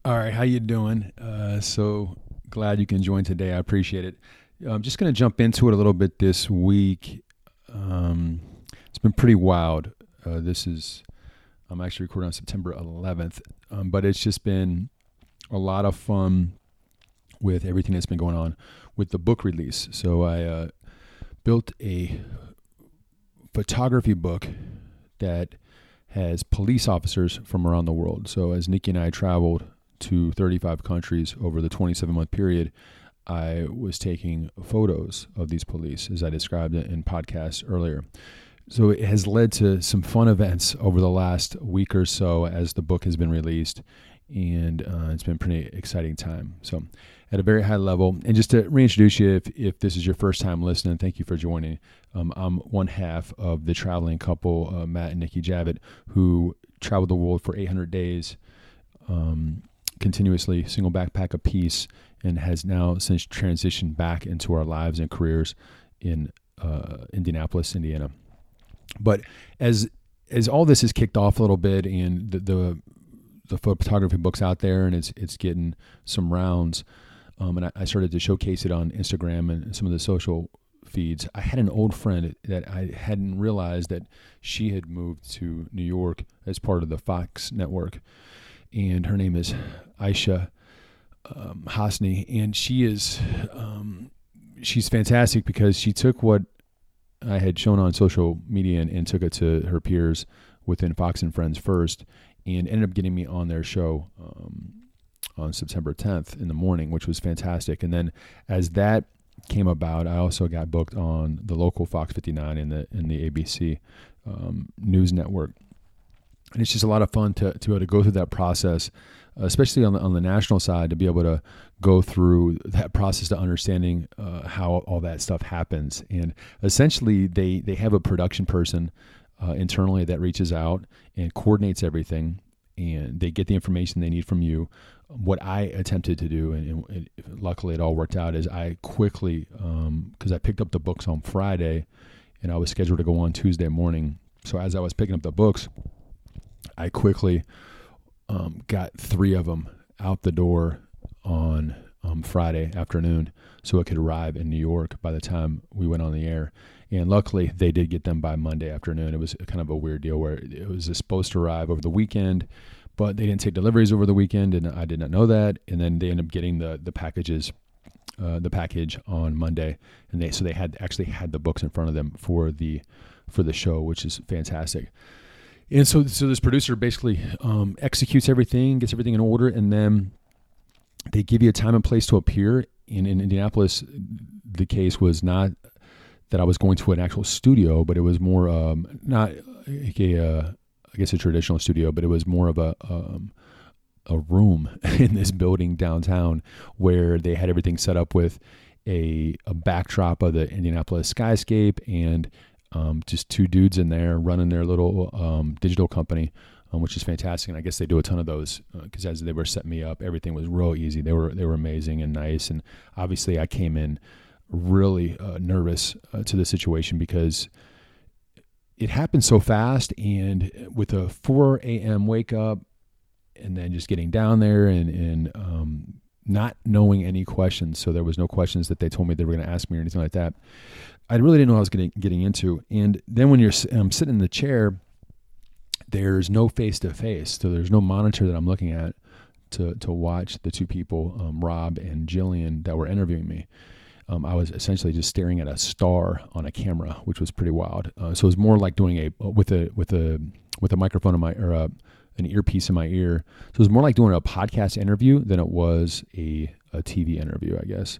All right, how you doing? So glad you can join today. I appreciate it. I'm just going to jump into it a little bit this week. Um, it's been pretty wild. I'm actually recording on September 11th, but it's just been a lot of fun with everything that's been going on with the book release. So I built a photography book that has police officers from around the world. So as Nikki and I traveled to 35 countries over the 27-month period, I was taking photos of these police, as I described it in podcasts earlier. So it has led to some fun events over the last week or so as the book has been released, and it's been a pretty exciting time. So at a very high level, and just to reintroduce you, if this is your first time listening, thank you for joining. I'm one half of the traveling couple, Matt and Nikki Javit, who traveled the world for 800 days, continuously, single backpack apiece, and has now since transitioned back into our lives and careers in Indianapolis, Indiana. But as all this has kicked off a little bit, and the photography book's out there, and it's getting some rounds, and I started to showcase it on Instagram and some of the social feeds. I had an old friend that I hadn't realized that she had moved to New York as part of the Fox network, and her name is Aisha Hasni, and she's fantastic because she took what I had shown on social media and took it to her peers within Fox and Friends first, and ended up getting me on their show on September 10th in the morning, which was fantastic. And then as that came about, I also got booked on the local Fox 59 in the ABC news network. And it's just a lot of fun to be able to go through that process, especially on the national side, to be able to go through that process to understanding how all that stuff happens. And essentially, they have a production person internally that reaches out and coordinates everything, and they get the information they need from you. What I attempted to do, and luckily it all worked out, is I quickly, because I picked up the books on Friday, and I was scheduled to go on Tuesday morning. So as I was picking up the books, I quickly got 3 of them out the door on Friday afternoon so it could arrive in New York by the time we went on the air. And luckily, they did get them by Monday afternoon. It was kind of a weird deal where it was supposed to arrive over the weekend, but they didn't take deliveries over the weekend, and I did not know that. And then they ended up getting the package on Monday, and they actually had the books in front of them for the show, which is fantastic. And so this producer basically executes everything, gets everything in order, and then they give you a time and place to appear. In Indianapolis, the case was not that I was going to an actual studio, but it was more not I guess a traditional studio, but it was more of a room in this building downtown where they had everything set up with a backdrop of the Indianapolis skyscape and just 2 dudes in there running their little digital company, which is fantastic. And I guess they do a ton of those because as they were setting me up, everything was real easy. They were amazing and nice. And obviously I came in really nervous to the situation because it happened so fast, and with a 4 a.m. wake up and then just getting down there and not knowing any questions. So there was no questions that they told me they were going to ask me or anything like that. I really didn't know what I was getting into. And then when I'm sitting in the chair, there's no face-to-face. So there's no monitor that I'm looking at to watch the 2 people, Rob and Jillian, that were interviewing me. I was essentially just staring at a star on a camera, which was pretty wild. So it was more like doing with a microphone in my an earpiece in my ear. So it was more like doing a podcast interview than it was a TV interview, I guess.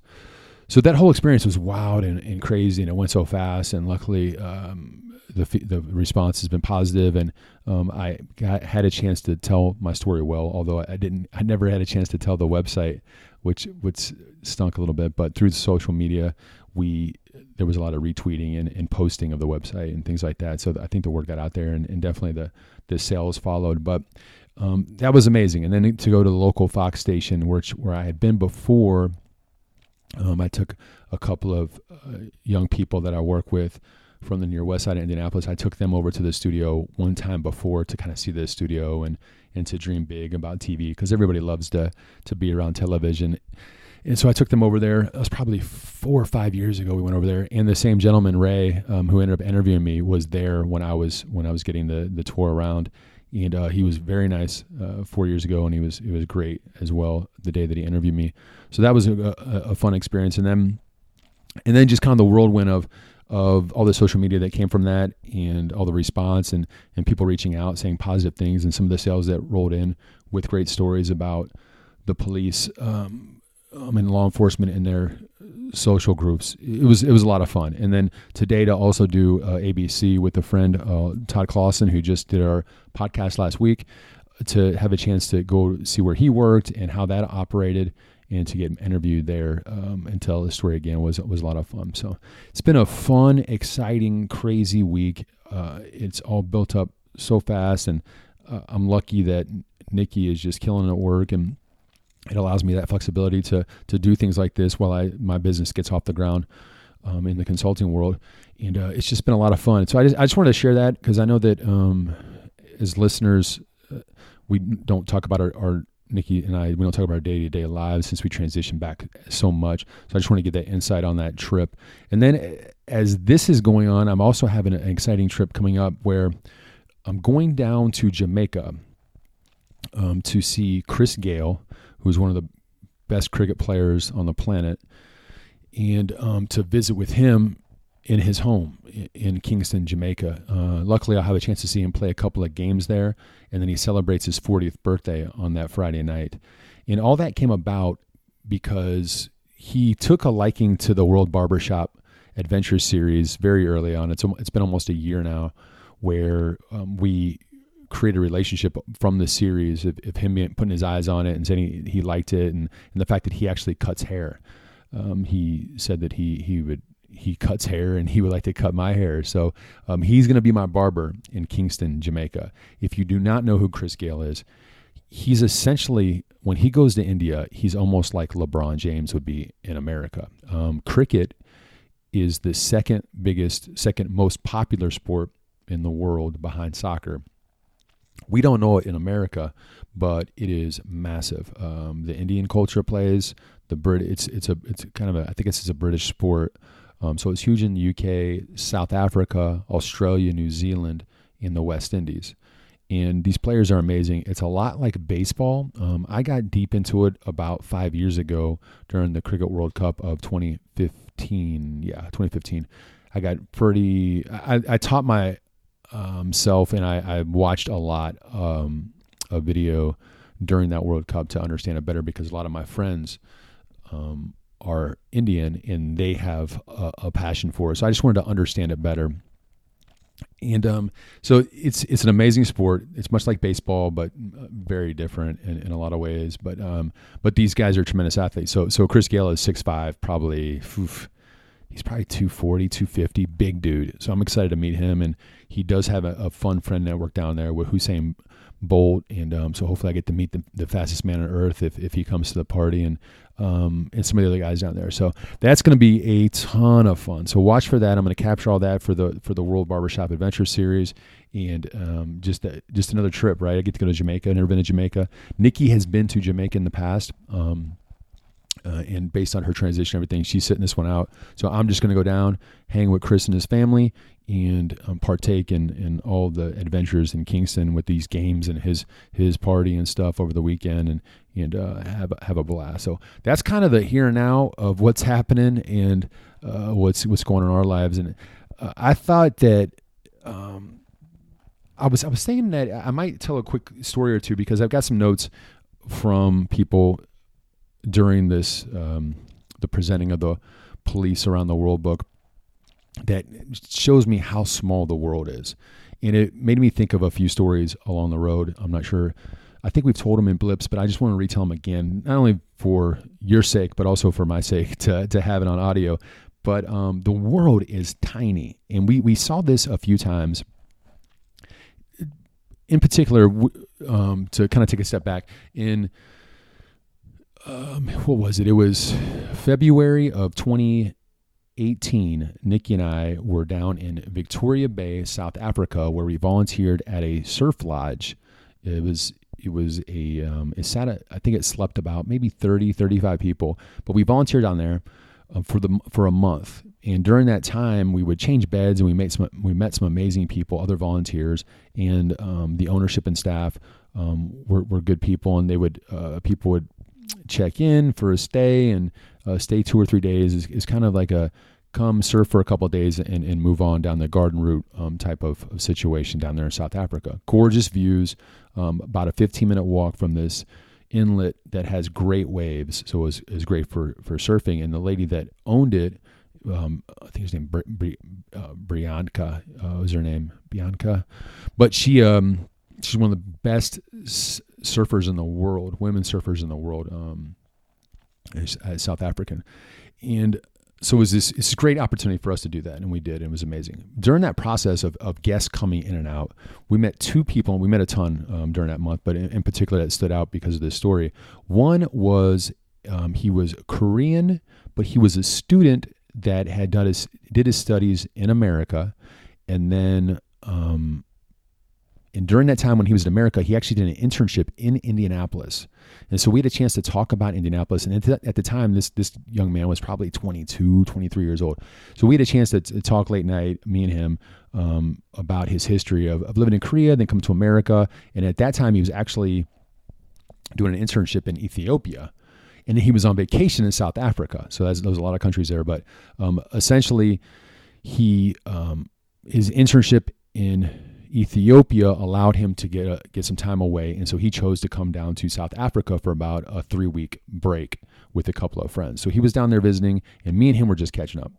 So that whole experience was wild and crazy, and it went so fast. And luckily, the response has been positive, and I had a chance to tell my story well. Although I never had a chance to tell the website, which stunk a little bit. But through the social media, there was a lot of retweeting and posting of the website and things like that. So I think the word got out there, and definitely the sales followed. But that was amazing. And then to go to the local Fox station, where I had been before. I took a couple of young people that I work with from the near west side of Indianapolis. I took them over to the studio one time before to kind of see the studio and to dream big about TV, because everybody loves to be around television. And so I took them over there. It was probably 4 or 5 years ago we went over there. And the same gentleman, Ray, who ended up interviewing me, was there when I was getting the tour around. And he was very nice 4 years ago, and he was great as well the day that he interviewed me. So that was a fun experience. And then just kind of the whirlwind of all the social media that came from that, and all the response, and people reaching out saying positive things, and some of the sales that rolled in with great stories about the police and law enforcement in their social groups. It was a lot of fun. And then today to also do ABC with a friend, Todd Clausen, who just did our podcast last week, to have a chance to go see where he worked and how that operated, and to get interviewed there and tell the story again was a lot of fun. So it's been a fun, exciting, crazy week. It's all built up so fast, and I'm lucky that Nikki is just killing it at work, and it allows me that flexibility to do things like this while my business gets off the ground in the consulting world. And it's just been a lot of fun. So I just wanted to share that, because I know that as listeners, we don't talk about our Nikki and we don't talk about our day-to-day lives since we transitioned back so much. So I just want to get that insight on that trip. And then as this is going on, I'm also having an exciting trip coming up where I'm going down to Jamaica to see Chris Gayle, who's one of the best cricket players on the planet, and to visit with him in his home in Kingston, Jamaica. Luckily, I'll have a chance to see him play a couple of games there, and then he celebrates his 40th birthday on that Friday night. And all that came about because he took a liking to the World Barbershop Adventure Series very early on. It's been almost a year now, where we create a relationship from the series of him putting his eyes on it and saying he liked it, and the fact that he actually cuts hair. He said that he cuts hair, and he would like to cut my hair. So he's going to be my barber in Kingston, Jamaica. If you do not know who Chris Gayle is, he's essentially, when he goes to India, he's almost like LeBron James would be in America. Cricket is the second most popular sport in the world behind soccer. We don't know it in America, but it is massive. The Indian culture plays it's kind of I think it's a British sport. So it's huge in the UK, South Africa, Australia, New Zealand, in the West Indies. And these players are amazing. It's a lot like baseball. I got deep into it about 5 years ago during the Cricket World Cup of 2015. Yeah, 2015. I got I taught my self, and I watched a lot of video during that World Cup to understand it better, because a lot of my friends are Indian, and they have a passion for it. So I just wanted to understand it better. And so it's an amazing sport. It's much like baseball, but very different in a lot of ways. But these guys are tremendous athletes. So Chris Gayle is 6'5", probably. He's probably 240, 250, big dude. So I'm excited to meet him. And he does have a fun friend network down there with Usain Bolt. And so hopefully I get to meet the fastest man on earth if he comes to the party, and some of the other guys down there. So that's going to be a ton of fun. So watch for that. I'm going to capture all that for the World Barbershop Adventure Series. And just another trip, right? I get to go to Jamaica. I've never been to Jamaica. Nikki has been to Jamaica in the past. And based on her transition, everything, she's sitting this one out. So I'm just going to go down, hang with Chris and his family, and partake in all the adventures in Kingston with these games and his party and stuff over the weekend, and have a blast. So that's kind of the here and now of what's happening and what's going on in our lives. And I thought that I was thinking that I might tell a quick story or two, because I've got some notes from people during this the presenting of the Police Around the World book that shows me how small the world is. And it made me think of a few stories along the road. I'm not sure. I think we've told them in blips, but I just want to retell them again, not only for your sake, but also for my sake to have it on audio. But the world is tiny. And we saw this a few times. In particular, to kind of take a step back, in what was it? It was February of 2018. 18, Nikki and I were down in Victoria Bay, South Africa, where we volunteered at a surf lodge. It sat at, I think it slept about maybe 30, 35 people, but we volunteered down there for a month. And during that time, we would change beds, and we met some amazing people, other volunteers, and the ownership and staff were good people, and people would check in for a stay and stay 2 or 3 days. Is kind of like a come surf for a couple of days and move on down the garden route type of situation down there in South Africa. Gorgeous views, about a 15-minute walk from this inlet that has great waves, so it was great for surfing. And the lady that owned it, I think her name Bianca, was her name Bianca, but she's one of the best surfers in the world, women surfers in the world, South African. And so it's a great opportunity for us to do that, and we did, and it was amazing. During that process of guests coming in and out, we met 2 people, and we met a ton during that month, but in particular that stood out because of this story. One was he was Korean, but he was a student that had did his studies in America, and then and during that time when he was in America, he actually did an internship in Indianapolis. And so we had a chance to talk about Indianapolis. And at the time, this young man was probably 22, 23 years old. So we had a chance to talk late night, me and him, about his history of living in Korea, then come to America. And at that time, he was actually doing an internship in Ethiopia. And then he was on vacation in South Africa. So there was a lot of countries there. But essentially, his internship in Ethiopia allowed him to get some time away, and so he chose to come down to South Africa for about a 3-week break with a couple of friends. So he was down there visiting, and me and him were just catching up,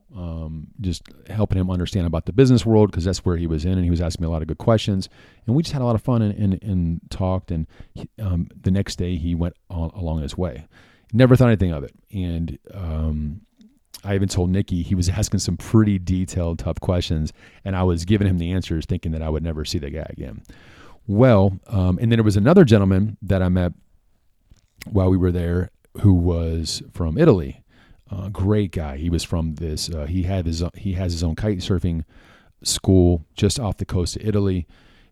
just helping him understand about the business world, because that's where he was in, and he was asking me a lot of good questions, and we just had a lot of fun and talked. And the next day he went along his way. Never thought anything of it, and I even told Nikki he was asking some pretty detailed, tough questions, and I was giving him the answers thinking that I would never see the guy again. Well, and then there was another gentleman that I met while we were there who was from Italy. Great guy. He was from this, he has his own kite surfing school just off the coast of Italy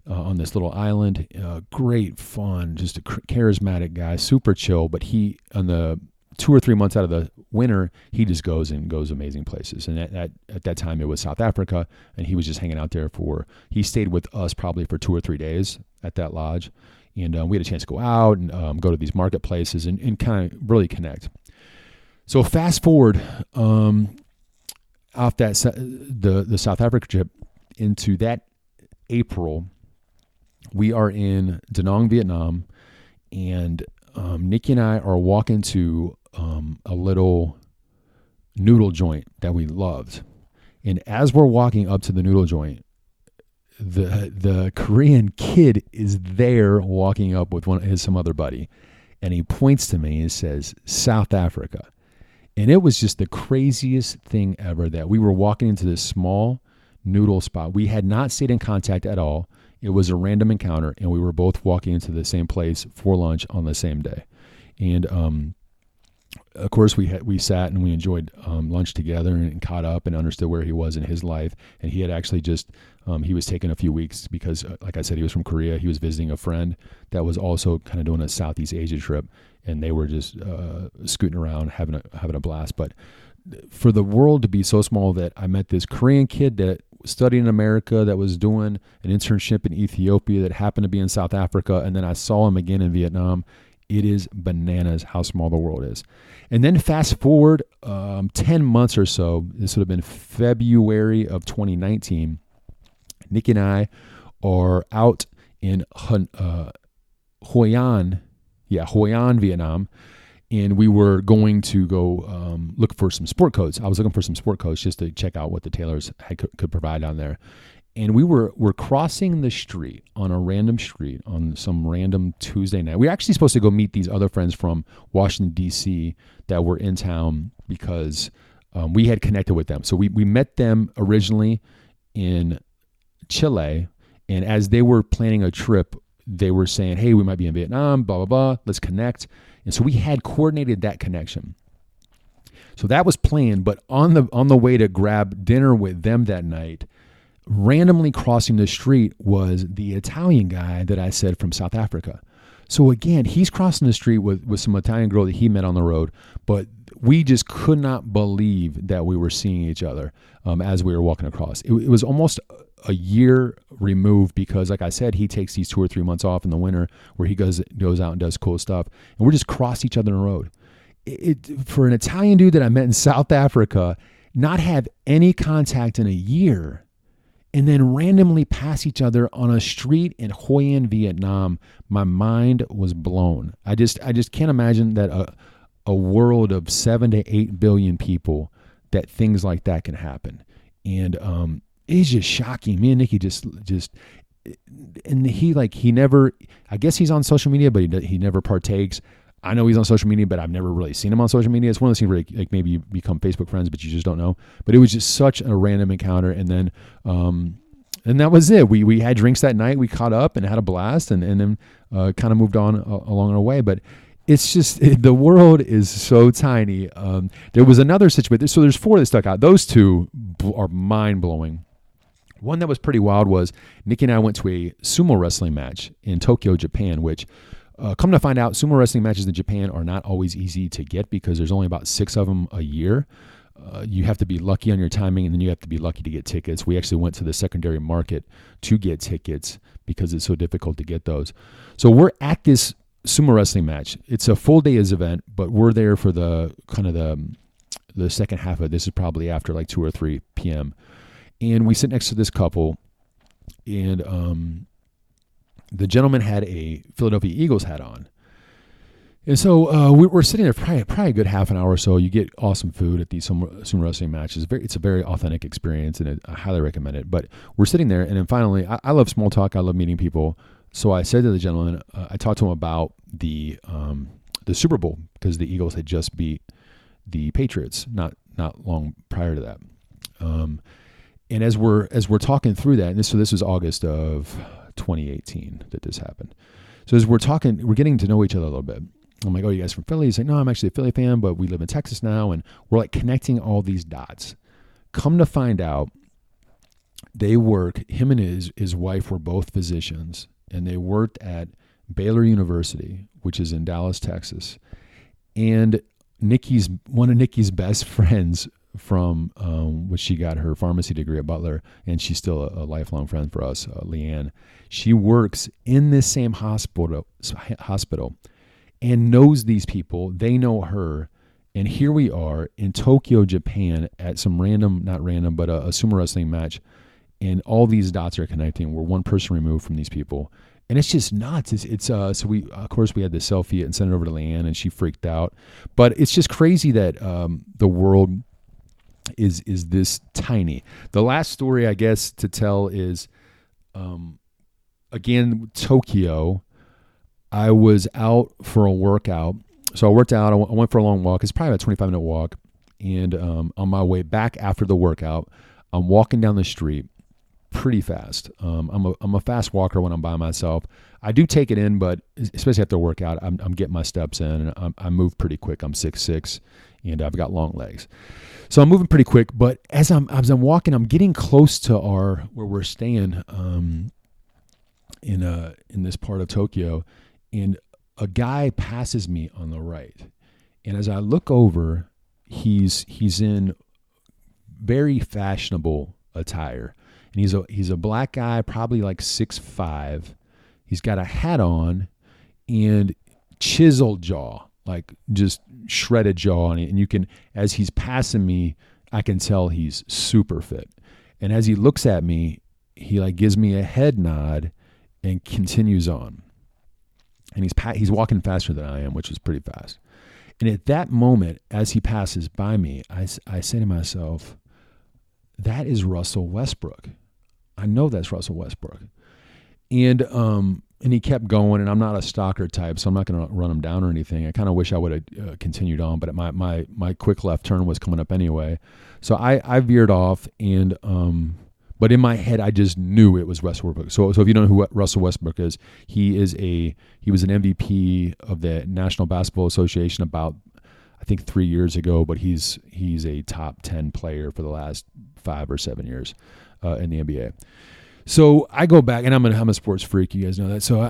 on this little island. Great fun, just a charismatic guy, super chill, but he, on the 2 or 3 months out of the winter, he just goes amazing places. And at that time, it was South Africa, and he was just hanging out there he stayed with us probably for 2 or 3 days at that lodge. And we had a chance to go out and go to these marketplaces and kind of really connect. So fast forward off the South Africa trip into that April, we are in Da Nang, Vietnam, and Nikki and I are walking to a little noodle joint that we loved. And as we're walking up to the noodle joint, the Korean kid is there walking up with some other buddy, and he points to me and says, "South Africa." And it was just the craziest thing ever that we were walking into this small noodle spot. We had not stayed in contact at all. It was a random encounter, and we were both walking into the same place for lunch on the same day. And of course, we sat and we enjoyed lunch together and caught up and understood where he was in his life. And he had actually he was taking a few weeks because, like I said, he was from Korea. He was visiting a friend that was also kind of doing a Southeast Asia trip, and they were just scooting around, having a blast. But for the world to be so small that I met this Korean kid that studied in America, that was doing an internship in Ethiopia, that happened to be in South Africa, and then I saw him again in Vietnam. It is bananas how small the world is. And then fast forward 10 months or so, this would have been February of 2019, Nick and I are out in Hoi An, Vietnam, and we were going to go look for some sport coats. I was looking for some sport coats just to check out what the tailors could provide down there. And we're crossing the street on a random street on some random Tuesday night. We were actually supposed to go meet these other friends from Washington, D.C. that were in town because we had connected with them. So we met them originally in Chile, and as they were planning a trip, they were saying, hey, we might be in Vietnam, blah, blah, blah, let's connect. And so we had coordinated that connection. So that was planned, but on the way to grab dinner with them that night, randomly crossing the street was the Italian guy that I said from South Africa. So again, he's crossing the street with some Italian girl that he met on the road, but we just could not believe that we were seeing each other as we were walking across. It was almost a year removed because, like I said, he takes these 2 or 3 months off in the winter where he goes out and does cool stuff, and we're just cross each other on the road. For an Italian dude that I met in South Africa, not have any contact in a year, and then randomly pass each other on a street in Hoi An, Vietnam, my mind was blown. I just can't imagine that a world of 7 to 8 billion people that things like that can happen. And it's just shocking. Me and Nikki just and he never, I guess he's on social media, but he never partakes. I know he's on social media, but I've never really seen him on social media. It's one of those things where like maybe you become Facebook friends, but you just don't know. But it was just such a random encounter. And then, and that was it. We had drinks that night. We caught up and had a blast, and then kind of moved on along our way. But it's just, the world is so tiny. There was another situation. So there's 4 that stuck out. Those 2 are mind blowing. One that was pretty wild was Nikki and I went to a sumo wrestling match in Tokyo, Japan, which come to find out, sumo wrestling matches in Japan are not always easy to get because there's only about 6 of them a year. You have to be lucky on your timing, and then you have to be lucky to get tickets. We actually went to the secondary market to get tickets because it's so difficult to get those. So we're at this sumo wrestling match. It's a full day's event, but we're there for the kind of the second half of it. This is probably after like 2 or 3 p.m. And we sit next to this couple, and the gentleman had a Philadelphia Eagles hat on. And so we're sitting there probably a good half an hour or so. You get awesome food at these sumo wrestling matches. It's a very authentic experience, and I highly recommend it. But we're sitting there, and then finally, I love small talk. I love meeting people. So I said to the gentleman, I talked to him about the Super Bowl because the Eagles had just beat the Patriots not long prior to that. And as we're talking through that, and this was August of 2018 that this happened. So as we're talking, we're getting to know each other a little bit. I'm like, oh, you guys from Philly? He's like, no, I'm actually a Philly fan, but we live in Texas now. And we're like connecting all these dots. Come to find out, him and his wife were both physicians, and they worked at Baylor University, which is in Dallas, Texas. And one of Nikki's best friends from which she got her pharmacy degree at Butler, and she's still a lifelong friend for us, Leanne. She works in this same hospital and knows these people. They know her. And here we are in Tokyo, Japan at some a sumo wrestling match. And all these dots are connecting. We're one person removed from these people. And it's just nuts. So we had the selfie and sent it over to Leanne, and she freaked out. But it's just crazy that the world is this tiny. The last story, I guess, to tell is, again, Tokyo. I was out for a workout. So I worked out. I went for a long walk. It's probably a 25-minute walk. And on my way back after the workout, I'm walking down the street pretty fast. I'm a fast walker when I'm by myself. I do take it in, but especially after a workout, I'm getting my steps in. And I move pretty quick. I'm 6'6", and I've got long legs. So I'm moving pretty quick. But as I'm walking, I'm getting close to where we're staying in this part of Tokyo, and a guy passes me on the right. And as I look over, he's in very fashionable attire. And he's a black guy, probably like 6'5". He's got a hat on and chiseled jaw, like just shredded jaw on it. And you can, as he's passing me, I can tell he's super fit. And as he looks at me, he like gives me a head nod and continues on. And he's walking faster than I am, which is pretty fast. And at that moment, as he passes by me, I say to myself, that is Russell Westbrook. I know that's Russell Westbrook. And he kept going, and I'm not a stalker type, so I'm not going to run him down or anything. I kind of wish I would have continued on, but my quick left turn was coming up anyway. So I veered off, and but in my head, I just knew it was Russell Westbrook. So if you don't know who Russell Westbrook is, he was an MVP of the National Basketball Association about, I think 3 years ago, but he's a top 10 player for the last 5 or 7 years in the NBA. So I go back, and I'm a sports freak. You guys know that. So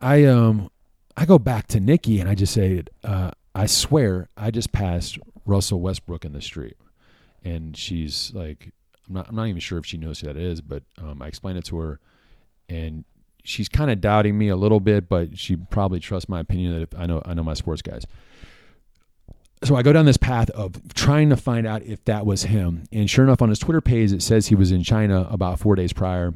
I go back to Nikki, and I just say, I swear I just passed Russell Westbrook in the street, and she's like, I'm not even sure if she knows who that is, but I explained it to her, and she's kind of doubting me a little bit, but she probably trusts my opinion that if I know my sports guys. So I go down this path of trying to find out if that was him. And sure enough, on his Twitter page, it says he was in China about 4 days prior.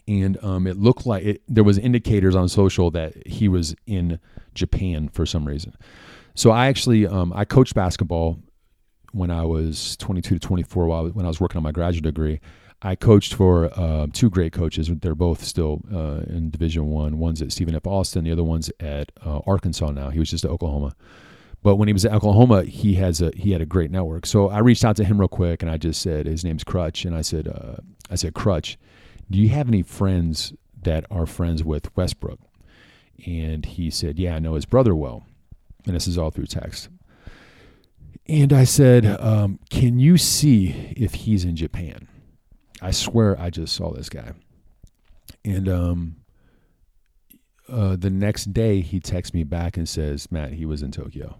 And it looked like there was indicators on social that he was in Japan for some reason. So I actually, I coached basketball when I was 22 to 24 when I was working on my graduate degree. I coached for 2 great coaches. They're both still in Division I. One's at Stephen F. Austin. The other one's at Arkansas now. He was just at Oklahoma. But when he was at Oklahoma, he had a great network. So I reached out to him real quick, and I just said, his name's Crutch, and I said, Crutch, do you have any friends that are friends with Westbrook? And he said, yeah, I know his brother well. And this is all through text. And I said, can you see if he's in Japan? I swear I just saw this guy. And the next day, he texts me back and says, Matt, he was in Tokyo.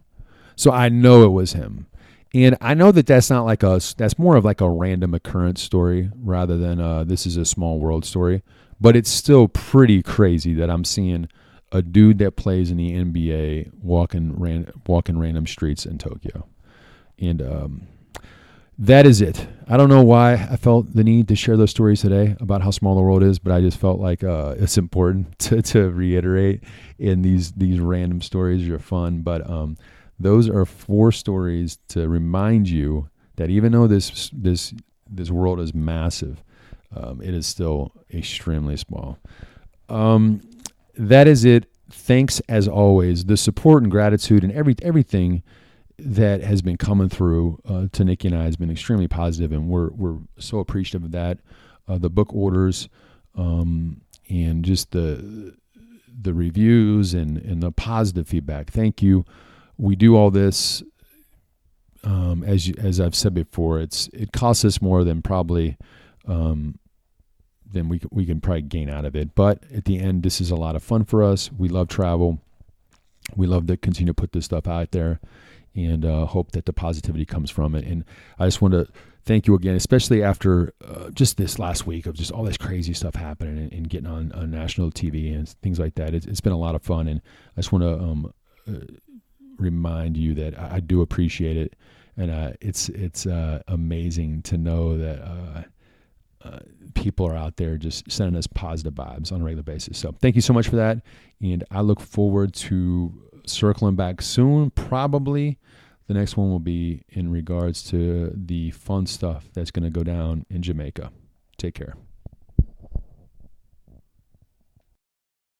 So I know it was him. And I know that that's not like that's more of like a random occurrence story rather than this is a small world story. But it's still pretty crazy that I'm seeing a dude that plays in the NBA walking random streets in Tokyo. And that is it. I don't know why I felt the need to share those stories today about how small the world is, but I just felt like it's important to reiterate. And these random stories are fun, but those are 4 stories to remind you that even though this world is massive, it is still extremely small. That is it. Thanks as always. The support and gratitude and everything that has been coming through to Nikki and I has been extremely positive, and we're so appreciative of that. The book orders and just the reviews and the positive feedback. Thank you. We do all this as I've said before. It costs us more than probably than we can probably gain out of it. But at the end, this is a lot of fun for us. We love travel. We love to continue to put this stuff out there, and hope that the positivity comes from it. And I just want to thank you again, especially after just this last week of just all this crazy stuff happening and getting on national TV and things like that. It's been a lot of fun, and I just want to remind you that I do appreciate it, and it's amazing to know that people are out there just sending us positive vibes on a regular basis. So thank you so much for that, and I look forward to circling back soon. Probably the next one will be in regards to the fun stuff that's going to go down in Jamaica. Take care.